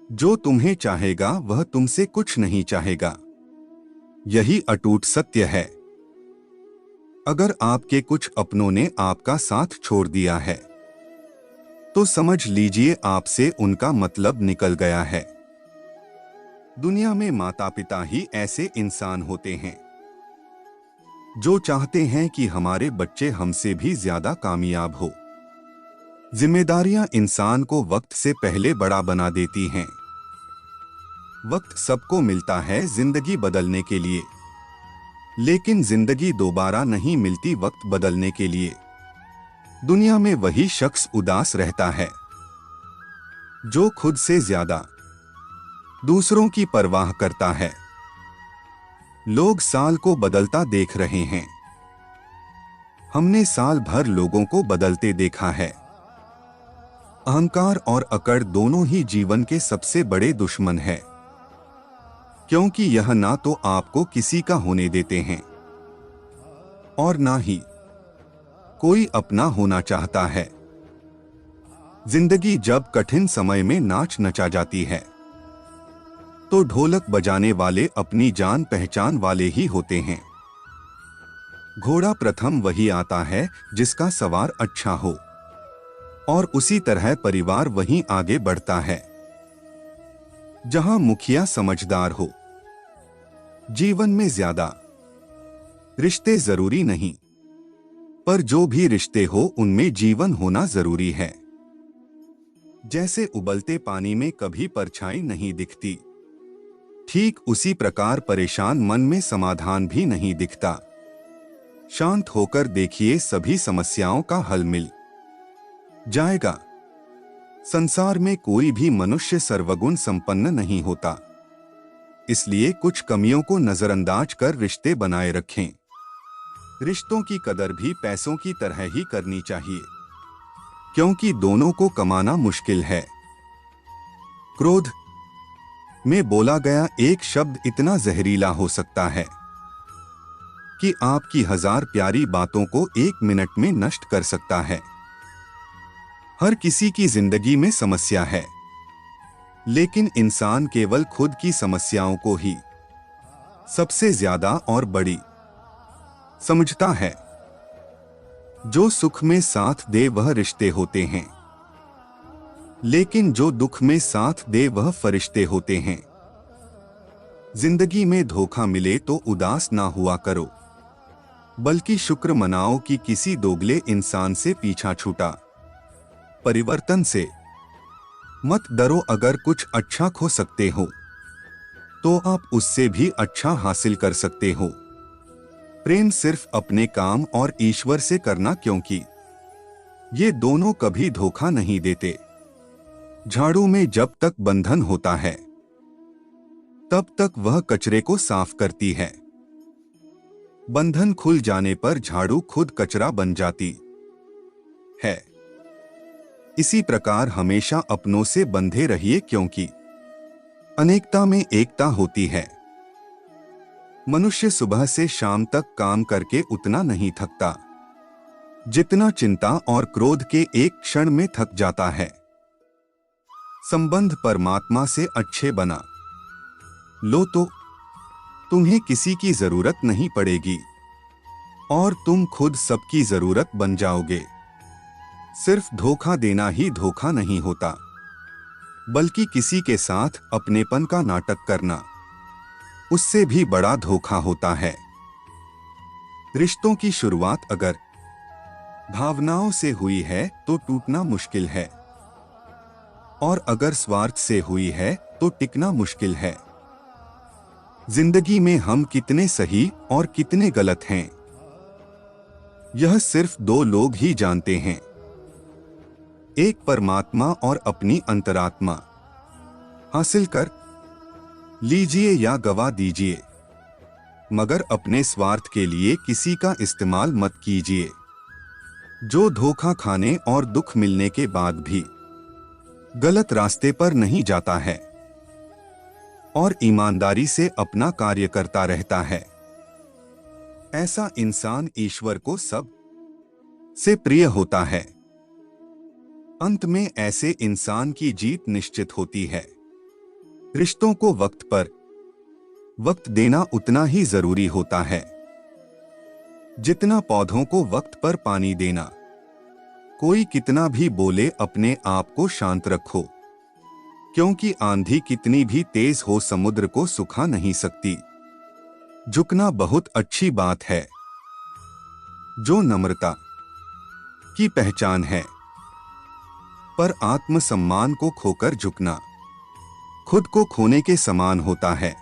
जो तुम्हें चाहेगा वह तुमसे कुछ नहीं चाहेगा। यही अटूट सत्य है। अगर आपके कुछ अपनों ने आपका साथ छोड़ दिया है तो समझ लीजिए आपसे उनका मतलब निकल गया है। दुनिया में माता पिता ही ऐसे इंसान होते हैं जो चाहते हैं कि हमारे बच्चे हमसे भी ज्यादा कामयाब हो। जिम्मेदारियां इंसान को वक्त से पहले बड़ा बना देती हैं। वक्त सबको मिलता है जिंदगी बदलने के लिए, लेकिन जिंदगी दोबारा नहीं मिलती वक्त बदलने के लिए। दुनिया में वही शख्स उदास रहता है जो खुद से ज्यादा दूसरों की परवाह करता है। लोग साल को बदलता देख रहे हैं। हमने साल भर लोगों को बदलते देखा है। अहंकार और अकड़ दोनों ही जीवन के सबसे बड़े दुश्मन हैं, क्योंकि यह ना तो आपको किसी का होने देते हैं और ना ही कोई अपना होना चाहता है। जिंदगी जब कठिन समय में नाच नचा जाती है तो ढोलक बजाने वाले अपनी जान पहचान वाले ही होते हैं। घोड़ा प्रथम वही आता है जिसका सवार अच्छा हो, और उसी तरह परिवार वहीं आगे बढ़ता है जहां मुखिया समझदार हो। जीवन में ज्यादा रिश्ते जरूरी नहीं, पर जो भी रिश्ते हो उनमें जीवन होना जरूरी है। जैसे उबलते पानी में कभी परछाई नहीं दिखती, ठीक उसी प्रकार परेशान मन में समाधान भी नहीं दिखता। शांत होकर देखिए, सभी समस्याओं का हल मिल जाएगा। संसार में कोई भी मनुष्य सर्वगुण संपन्न नहीं होता, इसलिए कुछ कमियों को नजरअंदाज कर रिश्ते बनाए रखें। रिश्तों की कदर भी पैसों की तरह ही करनी चाहिए, क्योंकि दोनों को कमाना मुश्किल है। क्रोध में बोला गया एक शब्द इतना जहरीला हो सकता है कि आपकी 1000 प्यारी बातों को 1 मिनट में नष्ट कर सकता है। हर किसी की जिंदगी में समस्या है, लेकिन इंसान केवल खुद की समस्याओं को ही सबसे ज्यादा और बड़ी समझता है। जो सुख में साथ दे वह रिश्ते होते हैं, लेकिन जो दुख में साथ दे वह फरिश्ते होते हैं। जिंदगी में धोखा मिले तो उदास ना हुआ करो, बल्कि शुक्र मनाओ कि किसी दोगले इंसान से पीछा छूटा। परिवर्तन से मत डरो। अगर कुछ अच्छा खो सकते हो तो आप उससे भी अच्छा हासिल कर सकते हो। प्रेम सिर्फ अपने काम और ईश्वर से करना, क्योंकि ये दोनों कभी धोखा नहीं देते। झाड़ू में जब तक बंधन होता है तब तक वह कचरे को साफ करती है। बंधन खुल जाने पर झाड़ू खुद कचरा बन जाती है। इसी प्रकार हमेशा अपनों से बंधे रहिए, क्योंकि अनेकता में एकता होती है। मनुष्य सुबह से शाम तक काम करके उतना नहीं थकता जितना चिंता और क्रोध के एक क्षण में थक जाता है। संबंध परमात्मा से अच्छे बना लो तो तुम्हें किसी की जरूरत नहीं पड़ेगी और तुम खुद सबकी जरूरत बन जाओगे। सिर्फ धोखा देना ही धोखा नहीं होता, बल्कि किसी के साथ अपनेपन का नाटक करना उससे भी बड़ा धोखा होता है। रिश्तों की शुरुआत अगर भावनाओं से हुई है तो टूटना मुश्किल है, और अगर स्वार्थ से हुई है तो टिकना मुश्किल है। जिंदगी में हम कितने सही और कितने गलत हैं, यह सिर्फ 2 लोग ही जानते हैं, एक परमात्मा और अपनी अंतरात्मा। हासिल कर लीजिए या गवा दीजिए, मगर अपने स्वार्थ के लिए किसी का इस्तेमाल मत कीजिए। जो धोखा खाने और दुख मिलने के बाद भी गलत रास्ते पर नहीं जाता है और ईमानदारी से अपना कार्य करता रहता है, ऐसा इंसान ईश्वर को सब से प्रिय होता है। अंत में ऐसे इंसान की जीत निश्चित होती है। रिश्तों को वक्त पर वक्त देना उतना ही जरूरी होता है जितना पौधों को वक्त पर पानी देना। कोई कितना भी बोले, अपने आप को शांत रखो, क्योंकि आंधी कितनी भी तेज हो समुद्र को सुखा नहीं सकती। झुकना बहुत अच्छी बात है, जो नम्रता की पहचान है, पर आत्मसम्मान को खोकर झुकना खुद को खोने के समान होता है।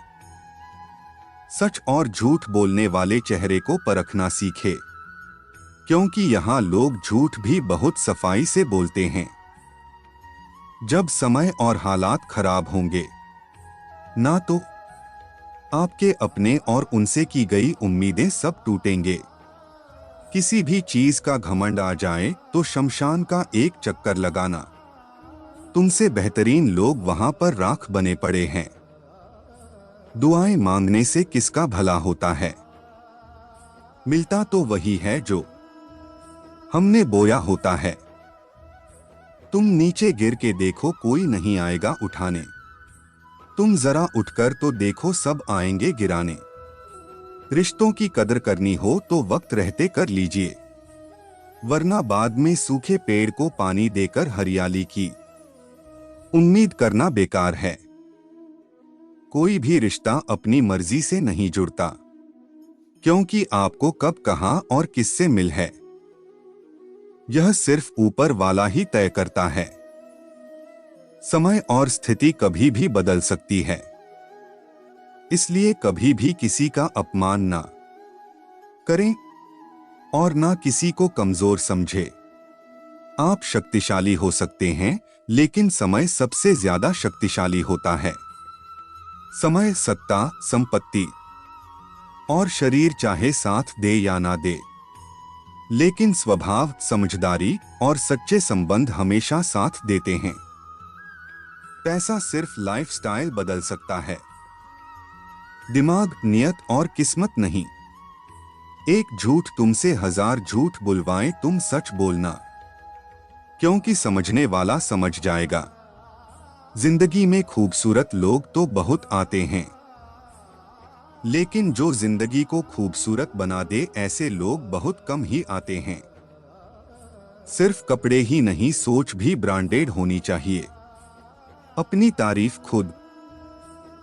सच और झूठ बोलने वाले चेहरे को परखना सीखे, क्योंकि यहाँ लोग झूठ भी बहुत सफाई से बोलते हैं। जब समय और हालात खराब होंगे, ना तो आपके अपने और उनसे की गई उम्मीदें सब टूटेंगे। किसी भी चीज का घमंड आ जाए तो शमशान का एक चक्कर लगाना। तुमसे बेहतरीन लोग वहां पर राख बने पड़े हैं। दुआएं मांगने से किसका भला होता है? मिलता तो वही है जो हमने बोया होता है। तुम नीचे गिर के देखो, कोई नहीं आएगा उठाने। तुम जरा उठकर तो देखो, सब आएंगे गिराने। रिश्तों की कदर करनी हो तो वक्त रहते कर लीजिए, वरना बाद में सूखे पेड़ को पानी देकर हरियाली की उम्मीद करना बेकार है। कोई भी रिश्ता अपनी मर्जी से नहीं जुड़ता, क्योंकि आपको कब, कहां और किससे मिल है, यह सिर्फ ऊपर वाला ही तय करता है। समय और स्थिति कभी भी बदल सकती है, इसलिए कभी भी किसी का अपमान ना करें और ना किसी को कमजोर समझे। आप शक्तिशाली हो सकते हैं, लेकिन समय सबसे ज्यादा शक्तिशाली होता है। समय सत्ता, संपत्ति और शरीर चाहे साथ दे या ना दे, लेकिन स्वभाव, समझदारी और सच्चे संबंध हमेशा साथ देते हैं। पैसा सिर्फ लाइफस्टाइल बदल सकता है, दिमाग, नियत और किस्मत नहीं। एक झूठ तुमसे 1000 झूठ बुलवाए, तुम सच बोलना, क्योंकि समझने वाला समझ जाएगा। जिंदगी में खूबसूरत लोग तो बहुत आते हैं, लेकिन जो जिंदगी को खूबसूरत बना दे, ऐसे लोग बहुत कम ही आते हैं। सिर्फ कपड़े ही नहीं, सोच भी ब्रांडेड होनी चाहिए। अपनी तारीफ खुद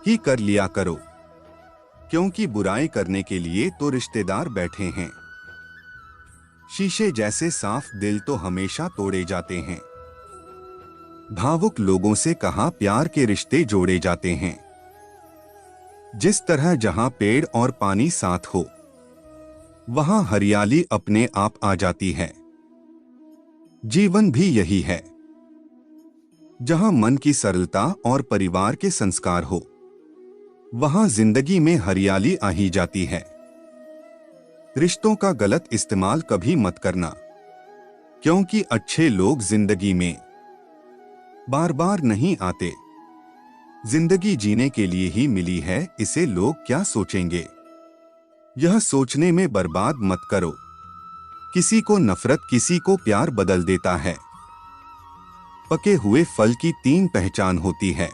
ही कर लिया करो, क्योंकि बुराई करने के लिए तो रिश्तेदार बैठे हैं। शीशे जैसे साफ दिल तो हमेशा तोड़े जाते हैं। भावुक लोगों से कहा प्यार के रिश्ते जोड़े जाते हैं। जिस तरह जहां पेड़ और पानी साथ हो, वहां हरियाली अपने आप आ जाती है। जीवन भी यही है, जहां मन की सरलता और परिवार के संस्कार हो, वहां जिंदगी में हरियाली आ ही जाती है। रिश्तों का गलत इस्तेमाल कभी मत करना, क्योंकि अच्छे लोग जिंदगी में बार बार नहीं आते। जिंदगी जीने के लिए ही मिली है, इसे लोग क्या सोचेंगे, यह सोचने में बर्बाद मत करो। किसी को नफरत, किसी को प्यार बदल देता है। पके हुए फल की 3 पहचान होती है।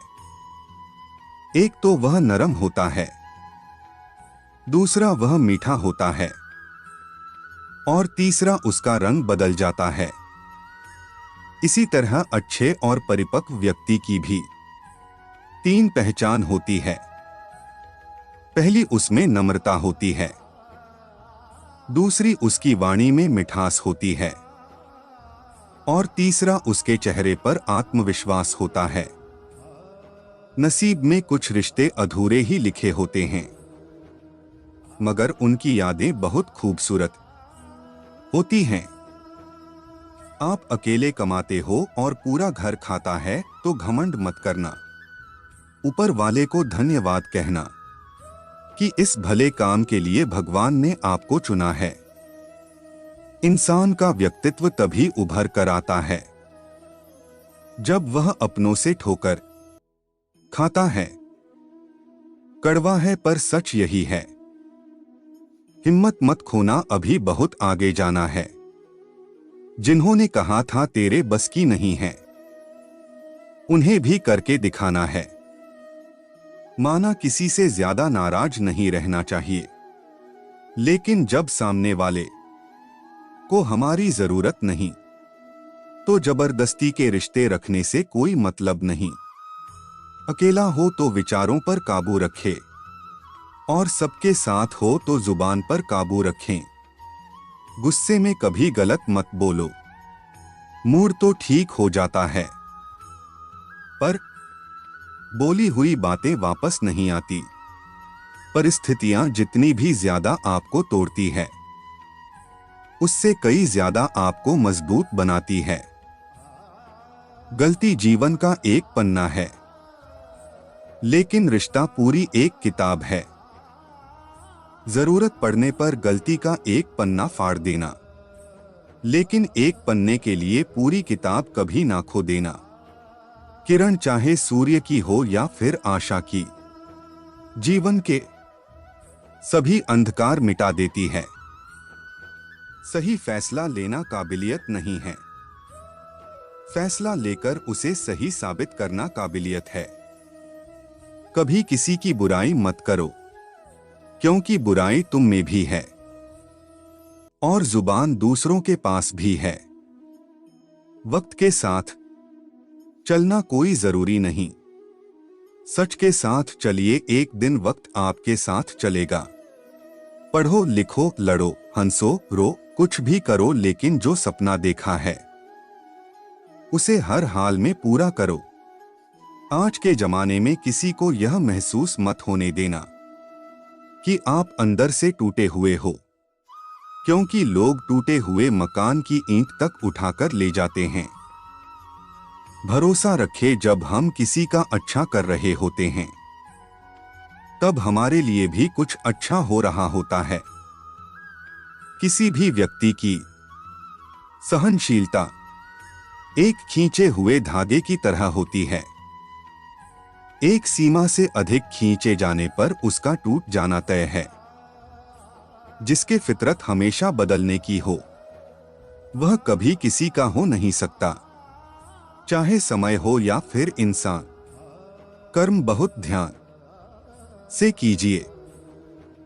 एक तो वह नरम होता है, दूसरा वह मीठा होता है, और तीसरा उसका रंग बदल जाता है। इसी तरह अच्छे और परिपक्व व्यक्ति की भी 3 पहचान होती है। पहली उसमें नम्रता होती है, दूसरी उसकी वाणी में मिठास होती है, और तीसरा उसके चेहरे पर आत्मविश्वास होता है। नसीब में कुछ रिश्ते अधूरे ही लिखे होते हैं, मगर उनकी यादें बहुत खूबसूरत होती हैं। आप अकेले कमाते हो और पूरा घर खाता है तो घमंड मत करना। ऊपर वाले को धन्यवाद कहना कि इस भले काम के लिए भगवान ने आपको चुना है। इंसान का व्यक्तित्व तभी उभर कर आता है जब वह अपनों से ठोकर खाता है। कड़वा है पर सच यही है, हिम्मत मत खोना, अभी बहुत आगे जाना है। जिन्होंने कहा था तेरे बस की नहीं है, उन्हें भी करके दिखाना है। माना किसी से ज्यादा नाराज नहीं रहना चाहिए, लेकिन जब सामने वाले को हमारी जरूरत नहीं, तो जबरदस्ती के रिश्ते रखने से कोई मतलब नहीं। अकेला हो तो विचारों पर काबू रखे, और सबके साथ हो तो जुबान पर काबू रखें। गुस्से में कभी गलत मत बोलो, मूड तो ठीक हो जाता है, पर बोली हुई बातें वापस नहीं आती। परिस्थितियां जितनी भी ज्यादा आपको तोड़ती है, उससे कई ज्यादा आपको मजबूत बनाती है। गलती जीवन का एक पन्ना है, लेकिन रिश्ता पूरी एक किताब है। जरूरत पड़ने पर गलती का एक पन्ना फाड़ देना, लेकिन एक पन्ने के लिए पूरी किताब कभी ना खो देना। किरण चाहे सूर्य की हो या फिर आशा की, जीवन के सभी अंधकार मिटा देती है। सही फैसला लेना काबिलियत नहीं है, फैसला लेकर उसे सही साबित करना काबिलियत है। कभी किसी की बुराई मत करो, क्योंकि बुराई तुम में भी है, और जुबान दूसरों के पास भी है। वक्त के साथ चलना कोई जरूरी नहीं, सच के साथ चलिए, एक दिन वक्त आपके साथ चलेगा। पढ़ो लिखो लड़ो हंसो रो कुछ भी करो, लेकिन जो सपना देखा है उसे हर हाल में पूरा करो। आज के जमाने में किसी को यह महसूस मत होने देना कि आप अंदर से टूटे हुए हो, क्योंकि लोग टूटे हुए मकान की ईंट तक उठाकर ले जाते हैं। भरोसा रखे, जब हम किसी का अच्छा कर रहे होते हैं, तब हमारे लिए भी कुछ अच्छा हो रहा होता है। किसी भी व्यक्ति की सहनशीलता एक खींचे हुए धागे की तरह होती है। एक सीमा से अधिक खींचे जाने पर उसका टूट जाना तय है। जिसके फितरत हमेशा बदलने की हो, वह कभी किसी का हो नहीं सकता, चाहे समय हो या फिर इंसान। कर्म बहुत ध्यान से कीजिए,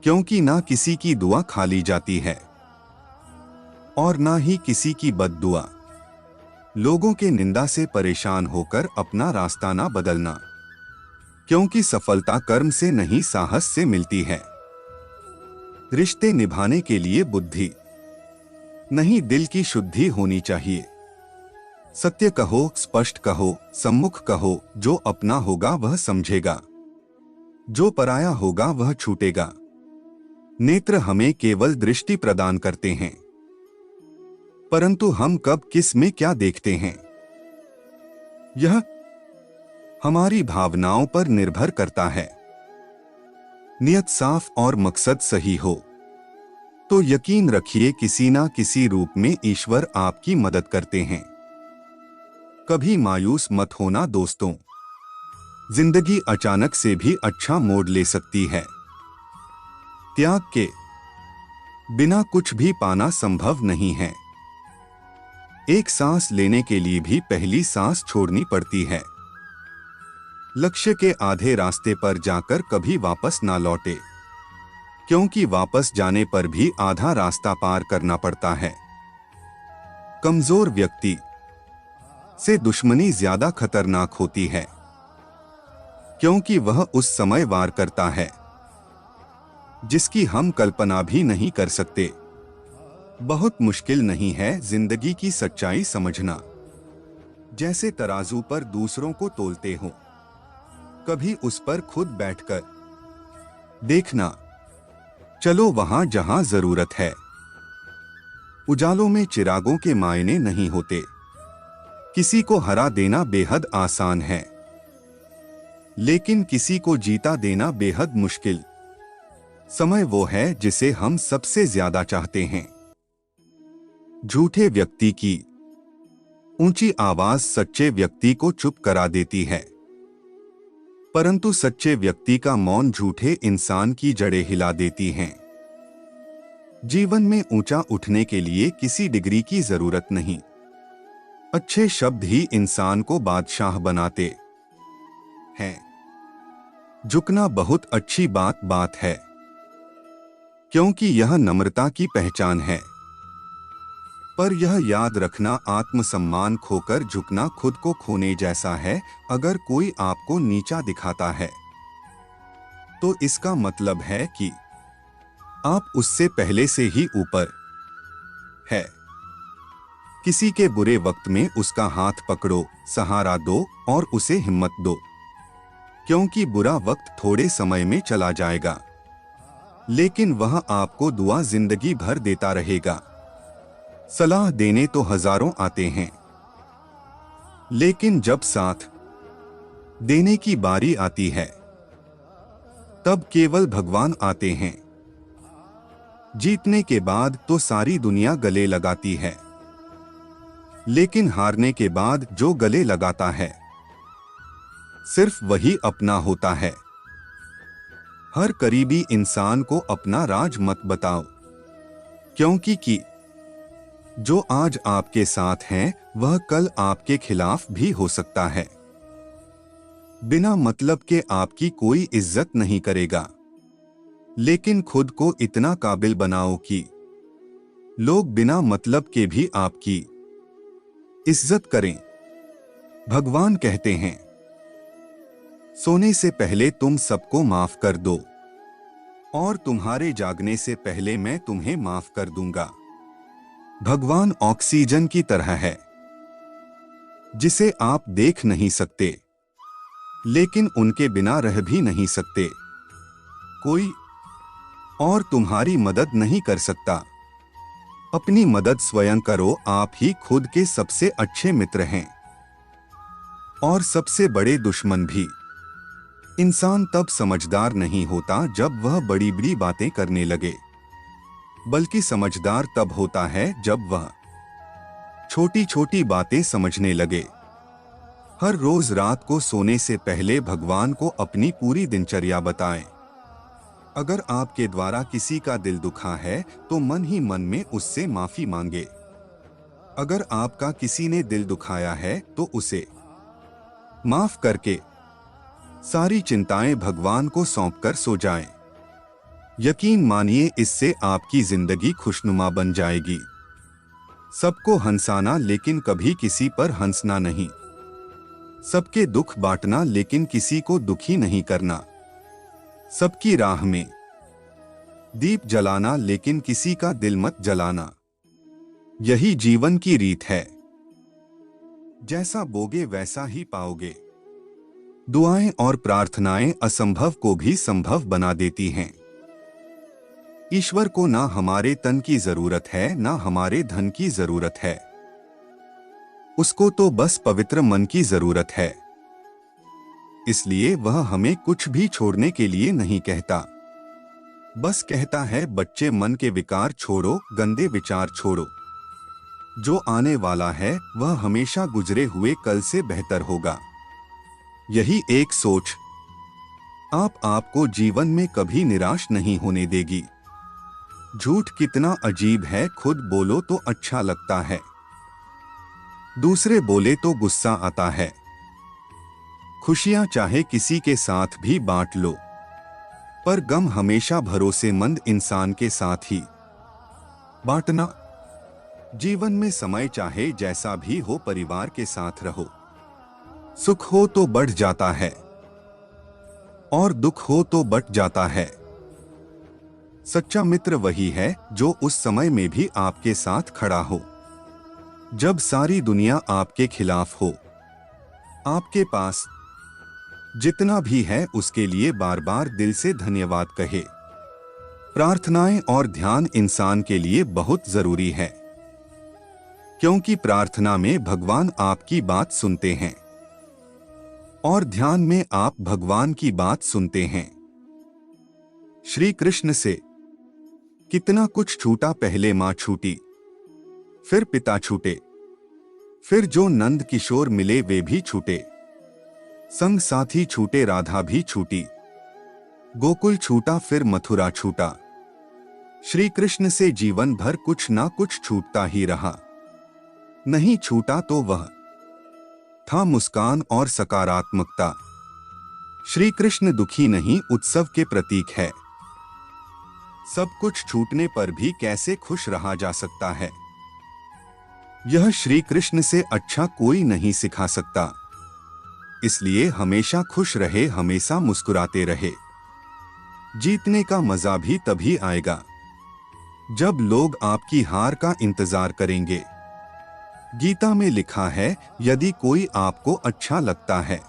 क्योंकि ना किसी की दुआ खाली जाती है और ना ही किसी की बद्दुआ। लोगों के निंदा से परेशान होकर अपना रास्ता ना बदलना, क्योंकि सफलता कर्म से नहीं साहस से मिलती है। रिश्ते निभाने के लिए बुद्धि नहीं, दिल की शुद्धि होनी चाहिए। सत्य कहो, स्पष्ट कहो, सम्मुख कहो। जो अपना होगा वह समझेगा, जो पराया होगा वह छूटेगा। नेत्र हमें केवल दृष्टि प्रदान करते हैं, परंतु हम कब किस में क्या देखते हैं, यह हमारी भावनाओं पर निर्भर करता है। नियत साफ और मकसद सही हो तो यकीन रखिए किसी ना किसी रूप में ईश्वर आपकी मदद करते हैं। कभी मायूस मत होना दोस्तों, जिंदगी अचानक से भी अच्छा मोड़ ले सकती है। त्याग के बिना कुछ भी पाना संभव नहीं है। एक सांस लेने के लिए भी पहली सांस छोड़नी पड़ती है। लक्ष्य के आधे रास्ते पर जाकर कभी वापस ना लौटे, क्योंकि वापस जाने पर भी आधा रास्ता पार करना पड़ता है। कमजोर व्यक्ति से दुश्मनी ज्यादा खतरनाक होती है, क्योंकि वह उस समय वार करता है जिसकी हम कल्पना भी नहीं कर सकते। बहुत मुश्किल नहीं है जिंदगी की सच्चाई समझना। जैसे तराजू पर दूसरों को तोलते हो, कभी उस पर खुद बैठकर देखना। चलो वहां जहां जरूरत है। उजालों में चिरागों के मायने नहीं होते। किसी को हरा देना बेहद आसान है, लेकिन किसी को जीता देना बेहद मुश्किल। समय वो है जिसे हम सबसे ज्यादा चाहते हैं। झूठे व्यक्ति की ऊंची आवाज सच्चे व्यक्ति को चुप करा देती है, परंतु सच्चे व्यक्ति का मौन झूठे इंसान की जड़ें हिला देती हैं। जीवन में ऊंचा उठने के लिए किसी डिग्री की जरूरत नहीं। अच्छे शब्द ही इंसान को बादशाह बनाते हैं। झुकना बहुत अच्छी बात है, क्योंकि यह नम्रता की पहचान है। पर यह याद रखना, आत्मसम्मान खोकर झुकना खुद को खोने जैसा है। अगर कोई आपको नीचा दिखाता है तो इसका मतलब है कि आप उससे पहले से ही ऊपर है। किसी के बुरे वक्त में उसका हाथ पकड़ो, सहारा दो और उसे हिम्मत दो, क्योंकि बुरा वक्त थोड़े समय में चला जाएगा, लेकिन वह आपको दुआ जिंदगी भर देता रहेगा। सलाह देने तो हजारों आते हैं, लेकिन जब साथ देने की बारी आती है तब केवल भगवान आते हैं। जीतने के बाद तो सारी दुनिया गले लगाती है, लेकिन हारने के बाद जो गले लगाता है सिर्फ वही अपना होता है। हर करीबी इंसान को अपना राज मत बताओ, क्योंकि जो आज आपके साथ हैं वह कल आपके खिलाफ भी हो सकता है। बिना मतलब के आपकी कोई इज्जत नहीं करेगा, लेकिन खुद को इतना काबिल बनाओ कि लोग बिना मतलब के भी आपकी इज्जत करें। भगवान कहते हैं, सोने से पहले तुम सबको माफ कर दो और तुम्हारे जागने से पहले मैं तुम्हें माफ कर दूंगा। भगवान ऑक्सीजन की तरह है, जिसे आप देख नहीं सकते, लेकिन उनके बिना रह भी नहीं सकते। कोई और तुम्हारी मदद नहीं कर सकता। अपनी मदद स्वयं करो। आप ही खुद के सबसे अच्छे मित्र हैं और सबसे बड़े दुश्मन भी। इंसान तब समझदार नहीं होता जब वह बड़ी बड़ी बातें करने लगे, बल्कि समझदार तब होता है जब वह छोटी छोटी बातें समझने लगे। हर रोज रात को सोने से पहले भगवान को अपनी पूरी दिनचर्या बताएं। अगर आपके द्वारा किसी का दिल दुखा है तो मन ही मन में उससे माफी मांगे। अगर आपका किसी ने दिल दुखाया है तो उसे माफ करके सारी चिंताएं भगवान को सौंपकर सो जाएं। यकीन मानिए, इससे आपकी जिंदगी खुशनुमा बन जाएगी। सबको हंसाना लेकिन कभी किसी पर हंसना नहीं। सबके दुख बांटना लेकिन किसी को दुखी नहीं करना। सबकी राह में दीप जलाना लेकिन किसी का दिल मत जलाना। यही जीवन की रीत है। जैसा बोगे वैसा ही पाओगे। दुआएं और प्रार्थनाएं असंभव को भी संभव बना देती हैं। ईश्वर को ना हमारे तन की जरूरत है, ना हमारे धन की जरूरत है। उसको तो बस पवित्र मन की जरूरत है। इसलिए वह हमें कुछ भी छोड़ने के लिए नहीं कहता। बस कहता है, बच्चे मन के विकार छोड़ो, गंदे विचार छोड़ो। जो आने वाला है वह हमेशा गुजरे हुए कल से बेहतर होगा। यही एक सोच आपको जीवन में कभी निराश नहीं होने देगी। झूठ कितना अजीब है, खुद बोलो तो अच्छा लगता है, दूसरे बोले तो गुस्सा आता है। खुशियां चाहे किसी के साथ भी बांट लो, पर गम हमेशा भरोसेमंद इंसान के साथ ही बांटना। जीवन में समय चाहे जैसा भी हो, परिवार के साथ रहो। सुख हो तो बढ़ जाता है और दुख हो तो बट जाता है। सच्चा मित्र वही है जो उस समय में भी आपके साथ खड़ा हो जब सारी दुनिया आपके खिलाफ हो। आपके पास जितना भी है उसके लिए बार बार दिल से धन्यवाद कहे। प्रार्थनाएं और ध्यान इंसान के लिए बहुत जरूरी है, क्योंकि प्रार्थना में भगवान आपकी बात सुनते हैं और ध्यान में आप भगवान की बात सुनते हैं। श्री कृष्ण से कितना कुछ छूटा। पहले मां छूटी, फिर पिता छूटे, फिर जो नंद किशोर मिले वे भी छूटे। संग साथी छूटे, राधा भी छूटी। गोकुल छूटा, फिर मथुरा छूटा। श्री कृष्ण से जीवन भर कुछ ना कुछ छूटता ही रहा। नहीं छूटा तो वह था मुस्कान और सकारात्मकता। श्री कृष्ण दुखी नहीं, उत्सव के प्रतीक है। सब कुछ छूटने पर भी कैसे खुश रहा जा सकता है, यह श्री कृष्ण से अच्छा कोई नहीं सिखा सकता। इसलिए हमेशा खुश रहे, हमेशा मुस्कुराते रहे। जीतने का मजा भी तभी आएगा जब लोग आपकी हार का इंतजार करेंगे। गीता में लिखा है, यदि कोई आपको अच्छा लगता है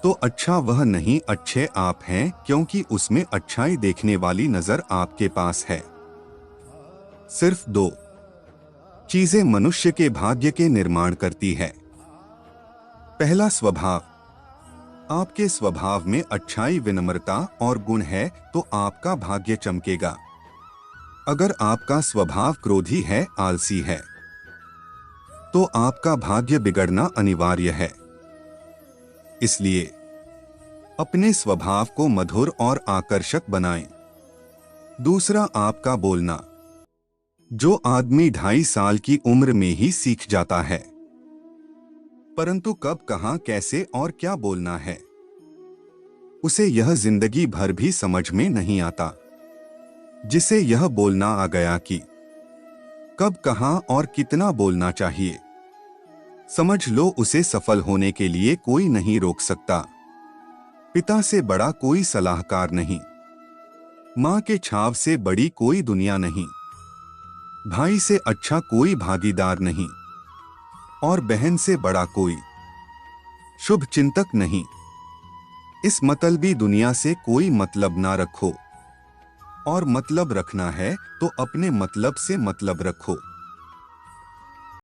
तो अच्छा वह नहीं, अच्छे आप हैं, क्योंकि उसमें अच्छाई देखने वाली नजर आपके पास है। सिर्फ दो चीजें मनुष्य के भाग्य के निर्माण करती है। पहला, स्वभाव। आपके स्वभाव में अच्छाई, विनम्रता और गुण है तो आपका भाग्य चमकेगा। अगर आपका स्वभाव क्रोधी है, आलसी है, तो आपका भाग्य बिगड़ना अनिवार्य है। इसलिए अपने स्वभाव को मधुर और आकर्षक बनाएं। दूसरा, आपका बोलना। जो आदमी 2.5 साल की उम्र में ही सीख जाता है, परंतु कब, कहां, कैसे और क्या बोलना है, उसे यह जिंदगी भर भी समझ में नहीं आता। जिसे यह बोलना आ गया कि कब, कहां और कितना बोलना चाहिए, समझ लो उसे सफल होने के लिए कोई नहीं रोक सकता। पिता से बड़ा कोई सलाहकार नहीं, मां के छाव से बड़ी कोई दुनिया नहीं, भाई से अच्छा कोई भागीदार नहीं, और बहन से बड़ा कोई शुभ चिंतक नहीं। इस मतलबी दुनिया से कोई मतलब ना रखो, और मतलब रखना है तो अपने मतलब से मतलब रखो।